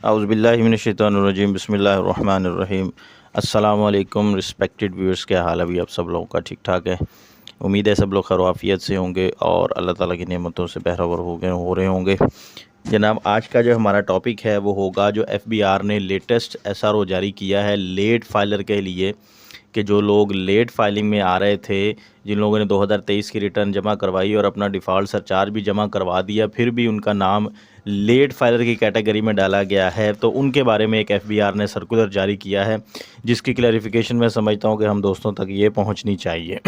औज़ुबिल्लाहिमिनश्शैतानिर्रजीम बिस्मिल्लाहिर्रहमानिर्रहीम। अस्सलामु अलैकुम रिस्पेक्टेड व्यूअर्स, क्या हाल है? अभी आप सब लोगों का ठीक ठाक है? उम्मीद है सब लोग खैरियत से होंगे और अल्लाह ताला की नेमतों से बहरावर हो रहे होंगे। जनाब, आज का जो हमारा टॉपिक है वो होगा जो एफबीआर ने लेटेस्ट एसआरओ जारी किया है लेट फाइलर के लिए, कि जो लोग लेट फाइलिंग में आ रहे थे, जिन लोगों ने 2023 की रिटर्न जमा करवाई और अपना डिफ़ॉल्ट सरचार्ज भी जमा करवा दिया, फिर भी उनका नाम लेट फाइलर की कैटेगरी में डाला गया है, तो उनके बारे में एक एफबीआर ने सर्कुलर जारी किया है, जिसकी क्लैरिफिकेशन मैं समझता हूँ कि हम दोस्तों तक ये पहुँचनी चाहिए।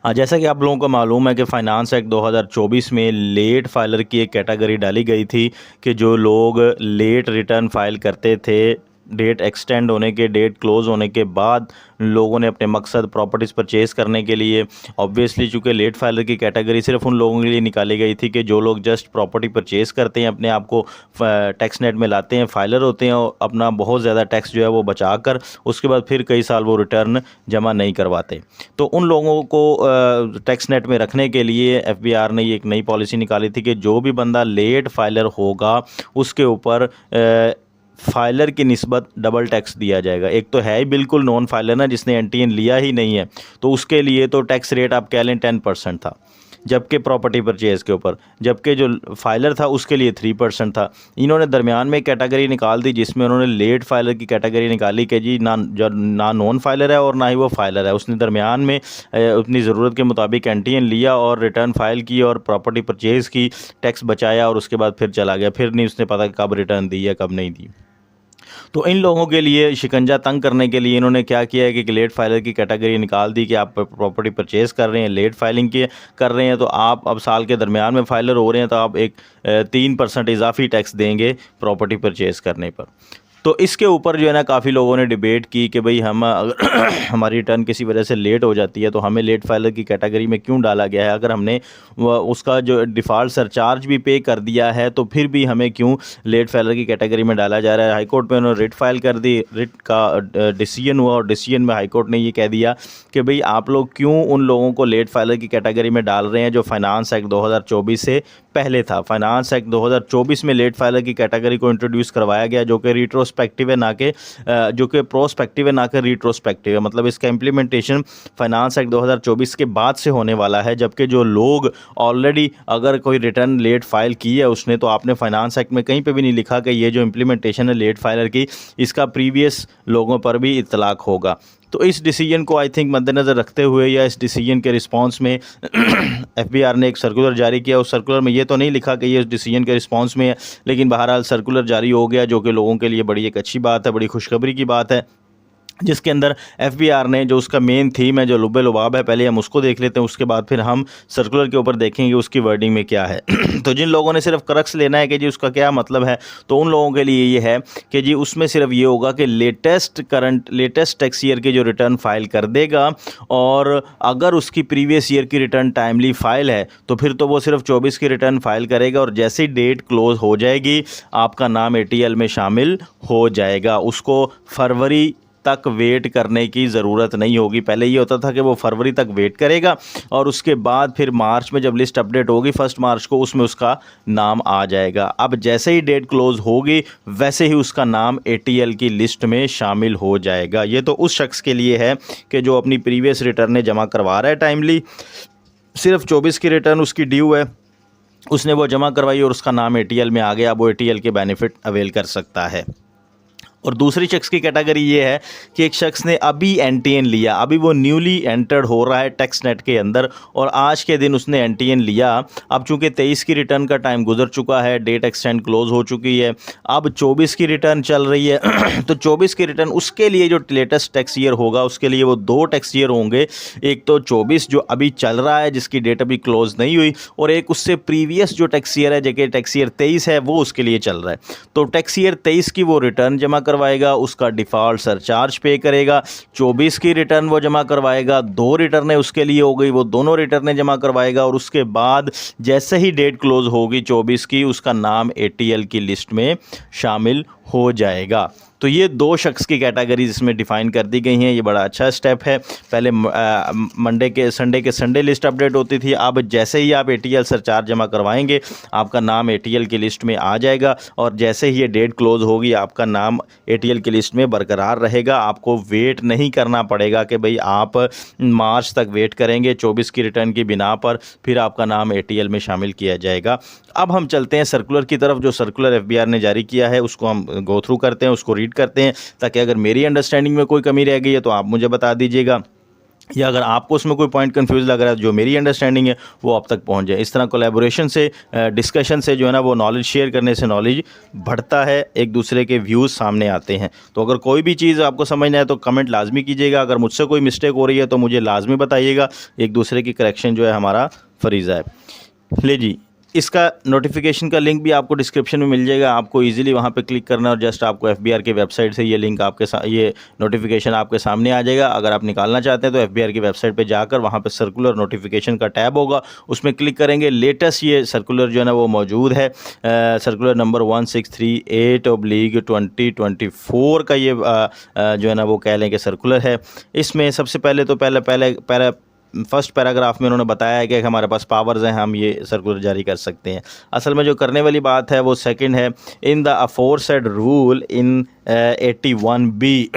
जैसा कि आप लोगों को मालूम है कि फ़ाइनेंस एक्ट 2024 में लेट फाइलर की एक कैटेगरी डाली गई थी कि जो लोग लेट रिटर्न फाइल करते थे, डेट एक्सटेंड होने के, डेट क्लोज़ होने के बाद लोगों ने अपने मकसद प्रॉपर्टीज़ परचेज़ करने के लिए, ऑब्वियसली चूँकि लेट फाइलर की कैटेगरी सिर्फ उन लोगों के लिए निकाली गई थी कि जो लोग जस्ट प्रॉपर्टी परचेज़ करते हैं, अपने आप को टैक्स नेट में लाते हैं, फाइलर होते हैं और अपना बहुत ज़्यादा टैक्स जो है वो बचा कर उसके बाद फिर कई साल वो रिटर्न जमा नहीं करवाते। तो उन लोगों को टैक्स नेट में रखने के लिए एफबीआर ने ये एक नई पॉलिसी निकाली थी कि जो भी बंदा लेट फाइलर होगा उसके ऊपर फाइलर की निस्बत डबल टैक्स दिया जाएगा। एक तो है ही बिल्कुल नॉन फाइलर ना, जिसने एनटीएन लिया ही नहीं है, तो उसके लिए तो टैक्स रेट आप कह लें 10% था, जबकि प्रॉपर्टी परचेज़ के ऊपर, जबकि जो फाइलर था उसके लिए 3% था। इन्होंने दरमियान में एक कैटेगरी निकाल दी जिसमें उन्होंने लेट फाइलर की कैटेगरी निकाली कि जी ना नॉन फाइलर है और ना ही वो फाइलर है। उसने दरमियान में अपनी ज़रूरत के मुताबिक एनटीएन लिया और रिटर्न फाइल की और प्रॉपर्टी परचेज़ की, टैक्स बचाया और उसके बाद फिर चला गया, फिर नहीं उसने पता कब रिटर्न दी है कब नहीं दी। तो इन लोगों के लिए शिकंजा तंग करने के लिए इन्होंने क्या किया है कि लेट फाइलर की कैटेगरी निकाल दी कि आप प्रॉपर्टी परचेज़ कर रहे हैं, लेट फाइलिंग की कर रहे हैं, तो आप अब साल के दरमियान में फाइलर हो रहे हैं तो आप एक 3% इजाफी टैक्स देंगे प्रॉपर्टी परचेज़ करने पर। तो इसके ऊपर जो है ना काफ़ी लोगों ने डिबेट की कि भाई हम अगर हमारी रिटर्न किसी वजह से लेट हो जाती है तो हमें लेट फाइलर की कैटेगरी में क्यों डाला गया है? अगर हमने उसका जो डिफ़ॉल्ट सरचार्ज भी पे कर दिया है तो फिर भी हमें क्यों लेट फाइलर की कैटेगरी में डाला जा रहा है? हाई कोर्ट में उन्होंने रिट फाइल कर दी, रिट का डिसीजन हुआ और डिसीजन में हाई कोर्ट ने ये कह दिया कि भाई आप लोग क्यों उन लोगों को लेट फाइलर की कैटेगरी में डाल रहे हैं जो फाइनेंस एक्ट 2024 से पहले था। फाइनेंस एक्ट 2024 में लेट फाइलर की कैटेगरी को इंट्रोड्यूस करवाया गया, जो कि रिट्रोस्पेक्टिव है ना कि जो कि प्रोस्पेक्टिव है ना कि रिट्रोस्पेक्टिव है। मतलब इसका इम्प्लीमेंटेशन फाइनेंस एक्ट 2024 के बाद से होने वाला है, जबकि जो लोग ऑलरेडी अगर कोई रिटर्न लेट फाइल की है उसने, तो आपने फाइनेंस एक्ट में कहीं पे भी नहीं लिखा कि ये जो इम्प्लीमेंटेशन है लेट फाइलर की, इसका प्रीवियस लोगों पर भी इतलाक होगा। तो इस डिसीजन को आई थिंक मद्देनज़र रखते हुए या इस डिसीजन के रिस्पांस में एफबीआर ने एक सर्कुलर जारी किया। उस सर्कुलर में ये तो नहीं लिखा कि ये इस डिसीजन के रिस्पांस में है, लेकिन बहरहाल सर्कुलर जारी हो गया, जो कि लोगों के लिए बड़ी एक अच्छी बात है, बड़ी खुशखबरी की बात है, जिसके अंदर एफबीआर ने जो उसका मेन थीम है, जो लुब्बे लुबाब है, पहले हम उसको देख लेते हैं, उसके बाद फिर हम सर्कुलर के ऊपर देखेंगे उसकी वर्डिंग में क्या है। तो जिन लोगों ने सिर्फ क्रक्स लेना है कि जी उसका क्या मतलब है, तो उन लोगों के लिए ये है कि जी उसमें सिर्फ ये होगा कि लेटेस्ट टैक्स ईयर के जो रिटर्न फाइल कर देगा, और अगर उसकी प्रीवियस ईयर की रिटर्न टाइमली फाइल है तो फिर तो वो सिर्फ 24 की रिटर्न फाइल करेगा और जैसे ही डेट क्लोज हो जाएगी आपका नाम एटीएल में शामिल हो जाएगा। उसको फरवरी तक वेट करने की ज़रूरत नहीं होगी। पहले ये होता था कि वो फरवरी तक वेट करेगा और उसके बाद फिर मार्च में जब लिस्ट अपडेट होगी 1 मार्च को, उसमें उसका नाम आ जाएगा। अब जैसे ही डेट क्लोज होगी वैसे ही उसका नाम एटीएल की लिस्ट में शामिल हो जाएगा। ये तो उस शख्स के लिए है कि जो अपनी प्रीवियस रिटर्नें जमा करवा रहा है टाइमली, सिर्फ 24 की रिटर्न उसकी ड्यू है, उसने वो जमा करवाई और उसका नाम एटीएल में आ गया, अब वो एटीएल के बेनिफिट अवेल कर सकता है। और दूसरी शख्स की कैटेगरी ये है कि एक शख्स ने अभी एनटीएन लिया, अभी वो न्यूली एंटर्ड हो रहा है टैक्स नेट के अंदर और आज के दिन उसने एनटीएन लिया। अब चूंकि 23 की रिटर्न का टाइम गुजर चुका है, डेट एक्सटेंड क्लोज हो चुकी है, अब 24 की रिटर्न चल रही है। तो 24 की रिटर्न उसके लिए जो लेटेस्ट टैक्स ईयर होगा उसके लिए वो 2 टैक्स ईयर होंगे, एक तो 24 जो अभी चल रहा है जिसकी डेट अभी क्लोज नहीं हुई, और एक उससे प्रीवियस जो टैक्स ईयर है, जो टैक्स ईयर 23 है, वो उसके लिए चल रहा है। तो टैक्स ईयर 23 की वो रिटर्न जमा करवाएगा, उसका डिफ़ॉल्ट सरचार्ज पे करेगा, 24 की रिटर्न वो जमा करवाएगा, 2 रिटर्नें उसके लिए हो गई, वो दोनों रिटर्नें जमा करवाएगा और उसके बाद जैसे ही डेट क्लोज होगी 24 की, उसका नाम एटीएल की लिस्ट में शामिल हो जाएगा। तो ये 2 शख्स की कैटेगरीज इसमें डिफ़ाइन कर दी गई हैं। ये बड़ा अच्छा स्टेप है। पहले संडे के संडे लिस्ट अपडेट होती थी, अब जैसे ही आप ATL सरचार्ज जमा करवाएंगे आपका नाम ATL की लिस्ट में आ जाएगा, और जैसे ही ये डेट क्लोज़ होगी आपका नाम ATL की लिस्ट में बरकरार रहेगा। आपको वेट नहीं करना पड़ेगा कि भाई आप मार्च तक वेट करेंगे 24 की रिटर्न की बिना पर, फिर आपका नाम ATL में शामिल किया जाएगा। अब हम चलते हैं सर्कुलर की तरफ। जो सर्कुलर FBR ने जारी किया है उसको हम गो थ्रू करते हैं, उसको रीड करते हैं, ताकि अगर मेरी अंडरस्टैंडिंग में कोई कमी रह गई है तो आप मुझे बता दीजिएगा, या अगर आपको उसमें कोई पॉइंट कंफ्यूज लग रहा है जो मेरी अंडरस्टैंडिंग है वो आप तक पहुंच जाए। इस तरह कोलैबोरेशन से, डिस्कशन से जो है ना वो नॉलेज शेयर करने से नॉलेज बढ़ता है, एक दूसरे के व्यूज़ सामने आते हैं। तो अगर कोई भी चीज़ आपको समझना है तो कमेंट लाजमी कीजिएगा। अगर मुझसे कोई मिस्टेक हो रही है तो मुझे लाजमी बताइएगा। एक दूसरे की करेक्शन जो है हमारा फरीज़ा है। ले जी, इसका नोटिफिकेशन का लिंक भी आपको डिस्क्रिप्शन में मिल जाएगा। आपको इजीली वहाँ पे क्लिक करना है और जस्ट आपको FBR की वेबसाइट से ये लिंक ये नोटिफिकेशन आपके सामने आ जाएगा। अगर आप निकालना चाहते हैं तो FBR की वेबसाइट पे जाकर वहाँ पे सर्कुलर नोटिफिकेशन का टैब होगा, उसमें क्लिक करेंगे। लेटेस्ट ये सर्कुलर जो है ना वो मौजूद है। सर्कुलर नंबर 1638/2024 का ये जो है ना वो कह लें कि सर्कुलर है। इसमें सबसे पहले तो पहले फर्स्ट पैराग्राफ में उन्होंने बताया है कि हमारे पास पावर्स हैं, हम ये सर्कुलर जारी कर सकते हैं। असल में जो करने वाली बात है वो सेकंड है, in the aforesaid rule in 81B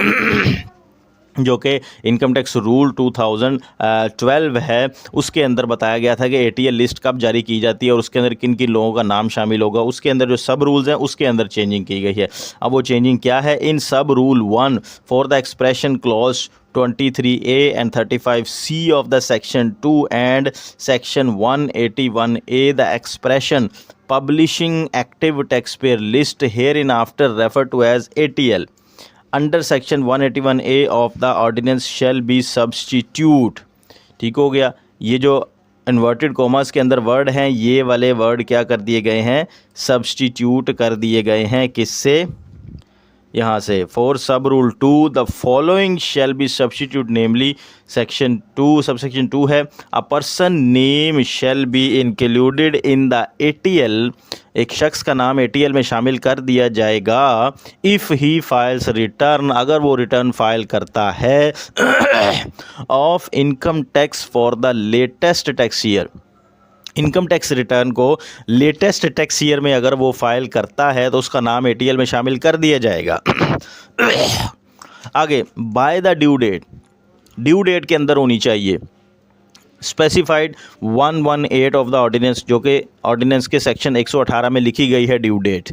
जो कि इनकम टैक्स रूल 2012 है, उसके अंदर बताया गया था कि ATL लिस्ट कब जारी की जाती है और उसके अंदर किन किन लोगों का नाम शामिल होगा। उसके अंदर जो सब रूल्स हैं उसके अंदर चेंजिंग की गई है। अब वो चेंजिंग क्या है? इन सब rule 1 for the expression clause 23A and 35C of the section 2 and section 181A the expression publishing active taxpayer list hereinafter referred to as ATL under section 181A of the ordinance shall be substitute। ठीक हो गया। ये जो inverted commas के अंदर word हैं, ये वाले वर्ड क्या कर दिए गए हैं? सब्सटीट्यूट कर दिए गए हैं। किससे? यहाँ से। फॉर सब rule 2 the following shall be substitute, namely section 2 subsection 2 है, a person name shall be included in the ATL, एक शख्स का नाम ATL में शामिल कर दिया जाएगा। इफ़ ही फाइल्स रिटर्न, अगर वो रिटर्न फाइल करता है of income tax for the latest tax year, income tax return को लेटेस्ट टैक्स ईयर में अगर वो फाइल करता है तो उसका नाम ATL में शामिल कर दिया जाएगा। आगे, by the due date, due date के अंदर होनी चाहिए स्पेसिफाइड 118 ऑफ द ऑर्डिनेंस, जो कि ऑर्डिनेंस के सेक्शन 118 में लिखी गई है ड्यू डेट,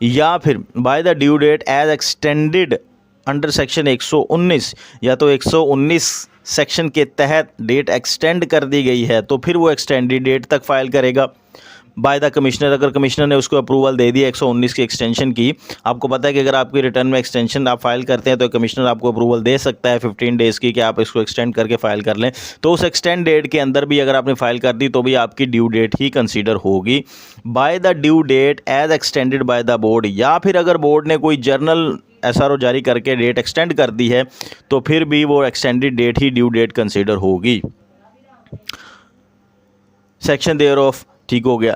या फिर by the due date as extended under section 119, या तो 119 सेक्शन के तहत डेट एक्सटेंड कर दी गई है तो फिर वो एक्सटेंडेड डेट तक फाइल करेगा। बाय द कमिश्नर, अगर कमिश्नर ने उसको अप्रूवल दे दिया 119 की एक्सटेंशन की, आपको पता है कि अगर आपकी रिटर्न में एक्सटेंशन आप फाइल करते हैं तो कमिश्नर आपको अप्रूवल दे सकता है 15 डेज़ की कि आप इसको एक्सटेंड करके फाइल कर लें। तो उस एक्सटेंड डेट के अंदर भी अगर आपने फाइल कर दी तो भी आपकी ड्यू डेट ही कंसीडर होगी। By the due date as extended by the board, या फिर अगर बोर्ड ने कोई जर्नल SRO जारी करके डेट एक्सटेंड कर दी है तो फिर भी वो एक्सटेंडेड डेट ही ड्यू डेट कंसीडर होगी। सेक्शन देयर ऑफ, ठीक हो गया।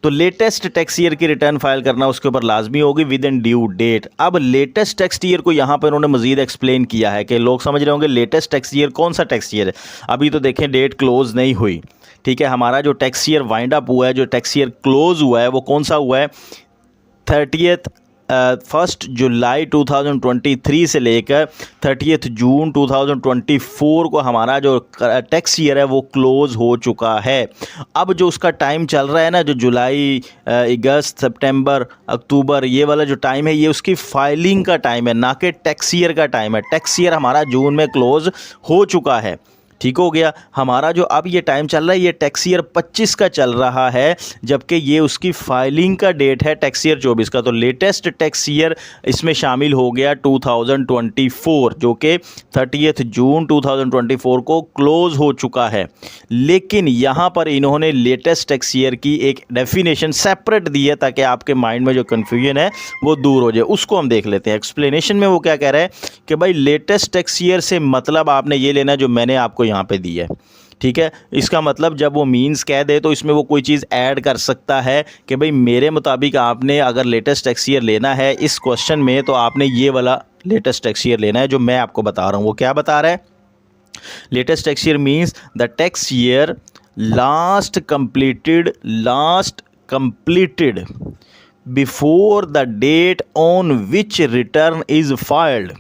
तो लेटेस्ट टैक्स ईयर की रिटर्न फाइल करना उसके ऊपर लाजमी होगी विद इन ड्यू डेट। अब लेटेस्ट टैक्स ईयर को यहाँ पर उन्होंने मजीद एक्सप्लेन किया है कि लोग समझ रहे होंगे लेटेस्ट टैक्स ईयर कौन सा टैक्स ईयर है। अभी तो देखें डेट क्लोज नहीं हुई, ठीक है। हमारा जो टैक्स ईयर वाइंड अप हुआ है, जो टैक्स ईयर क्लोज हुआ है वो कौन सा हुआ है? 1 जुलाई 2023 से लेकर 30 जून 2024 को हमारा जो टैक्स ईयर है वो क्लोज़ हो चुका है। अब जो उसका टाइम चल रहा है ना, जो जुलाई, अगस्त, सितंबर, अक्टूबर, ये वाला जो टाइम है ये उसकी फाइलिंग का टाइम है, ना कि टैक्स ईयर का टाइम है। टैक्स ईयर हमारा जून में क्लोज़ हो चुका है, ठीक हो गया। हमारा जो अब ये टाइम चल रहा है ये टैक्स ईयर 25 का चल रहा है, जबकि ये उसकी फाइलिंग का डेट है टैक्स ईयर 24 का। तो लेटेस्ट टैक्स ईयर इसमें शामिल हो गया 2024, जो कि 30 जून 2024 को क्लोज हो चुका है। लेकिन यहाँ पर इन्होंने लेटेस्ट टैक्स ईयर की एक डेफिनेशन सेपरेट दी है ताकि आपके माइंड में जो कन्फ्यूजन है वो दूर हो जाए। उसको हम देख लेते हैं। एक्सप्लेनेशन में वो क्या कह रहा है कि भाई लेटेस्ट टैक्स ईयर से मतलब आपने ये लेना जो मैंने आपको यहाँ पे दी है, ठीक है। इसका मतलब जब वो मीन्स कह दे तो इसमें वो कोई चीज़ ऐड कर सकता है कि भाई मेरे मुताबिक आपने अगर लेटेस्ट टैक्स ईयर लेना है इस क्वेश्चन में तो आपने ये वाला लेटेस्ट टैक्स ईयर लेना है जो मैं आपको बता रहा हूँ। वो क्या बता रहा है? Latest tax year means the tax year last completed before the date on which return is filed.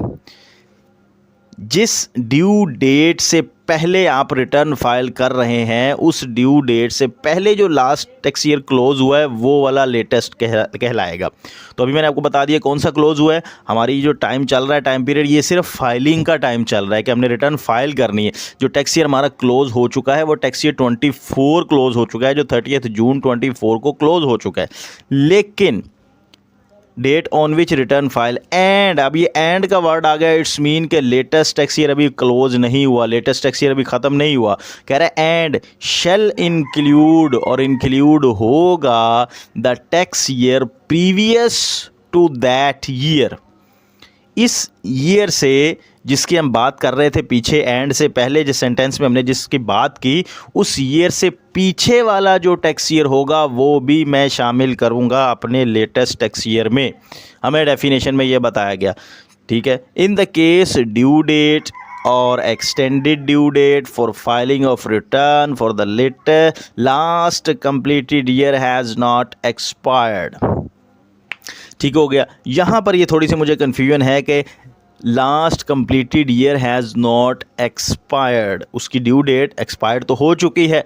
जिस ड्यू डेट से पहले आप रिटर्न फाइल कर रहे हैं उस ड्यू डेट से पहले जो लास्ट टैक्स ईयर क्लोज हुआ है वो वाला लेटेस्ट कहलाएगा। तो अभी मैंने आपको बता दिया कौन सा क्लोज हुआ है। हमारी जो टाइम चल रहा है, टाइम पीरियड, ये सिर्फ फाइलिंग का टाइम चल रहा है कि हमने रिटर्न फाइल करनी है। जो टैक्स ईयर हमारा क्लोज हो चुका है वो टैक्स ईयर 24 क्लोज हो चुका है, जो 30 जून 24 को क्लोज हो चुका है। लेकिन date on which return file, and अब ये एंड का वर्ड आ गया, इट्स मीन के लेटेस्ट टैक्स ईयर अभी क्लोज नहीं हुआ, लेटेस्ट टैक्स ईयर अभी ख़त्म नहीं हुआ। कह रहा है एंड शेल इंक्लूड, और इंक्लूड होगा the tax year previous to that year. इस ईयर से जिसकी हम बात कर रहे थे पीछे, एंड से पहले जिस सेंटेंस में हमने जिसकी बात की, उस ईयर से पीछे वाला जो टैक्स ईयर होगा वो भी मैं शामिल करूंगा अपने लेटेस्ट टैक्स ईयर में। हमें डेफिनेशन में ये बताया गया, ठीक है। In the case due date और extended due date for filing of return for the latter last completed year has not expired. ठीक हो गया। यहाँ पर ये थोड़ी सी मुझे कन्फ्यूजन है कि last completed year has not expired, उसकी ड्यू डेट एक्सपायर्ड तो हो चुकी है,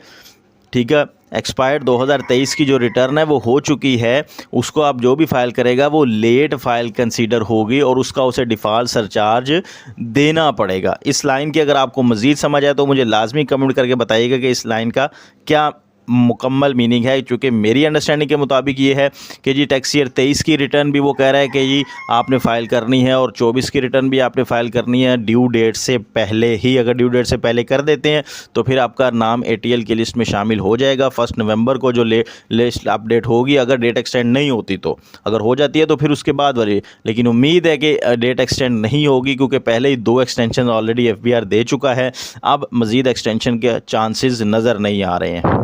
ठीक है। एक्सपायर्ड 2023 की जो रिटर्न है वो हो चुकी है, उसको आप जो भी फाइल करेगा वो लेट फाइल कंसीडर होगी और उसका उसे डिफ़ॉल्ट सरचार्ज देना पड़ेगा। इस लाइन की अगर आपको मज़ीद समझ आए तो मुझे लाजमी कमेंट करके बताइएगा कि इस लाइन का क्या मुकम्मल मीनिंग है। क्योंकि मेरी अंडरस्टैंडिंग के मुताबिक ये है कि जी टैक्स ईयर 23 की रिटर्न भी वो कह रहा है कि जी आपने फ़ाइल करनी है और 24 की रिटर्न भी आपने फ़ाइल करनी है ड्यू डेट से पहले ही। अगर ड्यू डेट से पहले कर देते हैं तो फिर आपका नाम ATL की लिस्ट में शामिल हो जाएगा। 1 नवंबर को जो लिस्ट अपडेट होगी, अगर डेट एक्सटेंड नहीं होती तो, अगर हो जाती है तो फिर उसके बाद वाली, लेकिन उम्मीद है कि डेट एक्सटेंड नहीं होगी क्योंकि पहले ही 2 एक्सटेंशन ऑलरेडी FBR दे चुका है। अब मज़ीद एक्सटेंशन के चांसेस नज़र नहीं आ रहे हैं।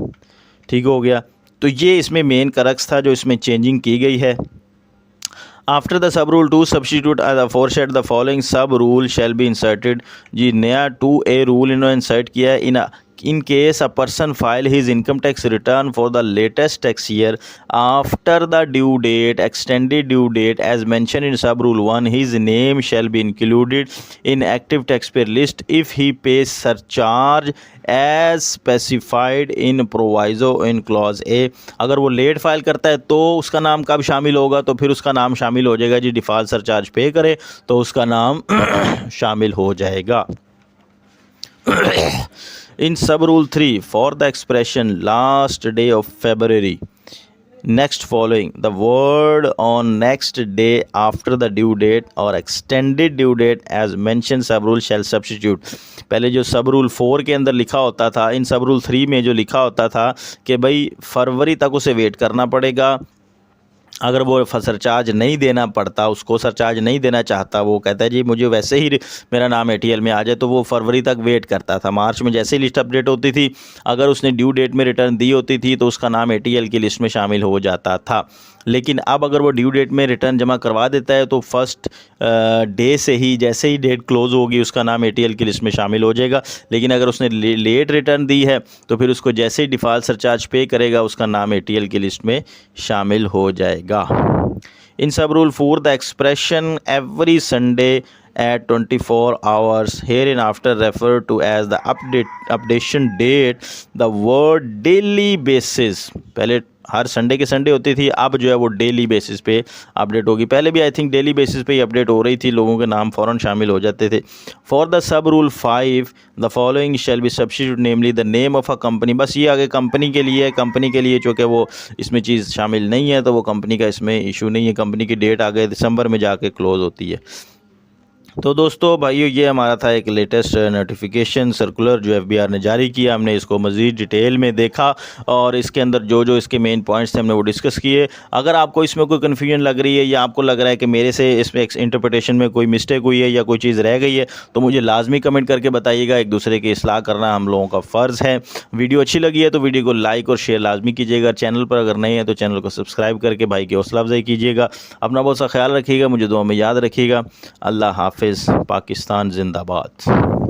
ठीक हो गया। तो ये इसमें मेन करक्स था जो इसमें चेंजिंग की गई है। After the sub rule 2 substitute फोरशेड the following sub rule shall be inserted. जी नया 2A रूल इन्होंने इंसर्ट किया है। In case a person file his income tax return for the latest tax year after the due date, extended due date as mentioned in sub rule 1, his name shall be included in active taxpayer list if he pays surcharge as specified in proviso in clause A। अगर वो late file करता है तो उसका नाम कब शामिल होगा, तो फिर उसका नाम शामिल हो जाएगा जी डिफ़ॉल्ट सरचार्ज पे करे तो उसका नाम शामिल हो जाएगा। In sub rule 3, for the expression last day of February, next following, the word on next day after the due date or extended due date as mentioned sub rule shall substitute। पहले जो सब rule 4 के अंदर लिखा होता था, इन सब rule 3 में जो लिखा होता था कि भाई फरवरी तक उसे वेट करना पड़ेगा। अगर वो सरचार्ज नहीं देना पड़ता, उसको सरचार्ज नहीं देना चाहता, वो कहता है जी मुझे वैसे ही मेरा नाम ATL में आ जाए, तो वो फरवरी तक वेट करता था। मार्च में जैसे ही लिस्ट अपडेट होती थी, अगर उसने ड्यू डेट में रिटर्न दी होती थी तो उसका नाम ATL की लिस्ट में शामिल हो जाता था। लेकिन अब अगर वो ड्यू डेट में रिटर्न जमा करवा देता है तो फर्स्ट डे से ही, जैसे ही डेट क्लोज होगी, उसका नाम ATL की लिस्ट में शामिल हो जाएगा। लेकिन अगर उसने लेट रिटर्न दी है तो फिर उसको जैसे ही डिफ़ॉल्ट सरचार्ज पे करेगा उसका नाम ATL की लिस्ट में शामिल हो जाएगा। In sub rule 4, the expression every Sunday at 24 hours hereinafter referred to as the updation date, the word daily basis, पहले हर संडे के संडे होती थी, अब जो है वो डेली बेसिस पे अपडेट होगी। पहले भी आई थिंक डेली बेसिस पे ही अपडेट हो रही थी, लोगों के नाम फ़ौरन शामिल हो जाते थे। For the sub rule 5 the following shall be substitute namely the name of a company. बस ये आगे कंपनी के लिए, कंपनी के लिए चूँकि वो इसमें चीज़ शामिल नहीं है तो वो कंपनी का इसमें इशू नहीं है। कंपनी की डेट आगे दिसंबर में जाके क्लोज़ होती है। तो दोस्तों भाइयों, ये हमारा था एक लेटेस्ट नोटिफिकेशन सर्कुलर जो एफबीआर ने जारी किया। हमने इसको मज़ीद डिटेल में देखा और इसके अंदर जो जो इसके मेन पॉइंट्स थे हमने वो डिस्कस किए। अगर आपको इसमें कोई कन्फ्यूजन लग रही है या आपको लग रहा है कि मेरे से इसमें इंटरप्रिटेशन में कोई मिस्टेक हुई है या कोई चीज़ रह गई है, तो मुझे लाजमी कमेंट करके बताइएगा। एक दूसरे की इस्लाह करना हम लोगों का फ़र्ज़ है। वीडियो अच्छी लगी है तो वीडियो को लाइक और शेयर लाजमी कीजिएगा। चैनल पर अगर नहीं है तो चैनल को सब्सक्राइब करके भाई की हौसला अफजाई कीजिएगा। अपना बहुत सा ख्याल रखिएगा, मुझे दुआ में याद रखिएगा। अल्लाह हाफिज़। पाकिस्तान जिंदाबाद।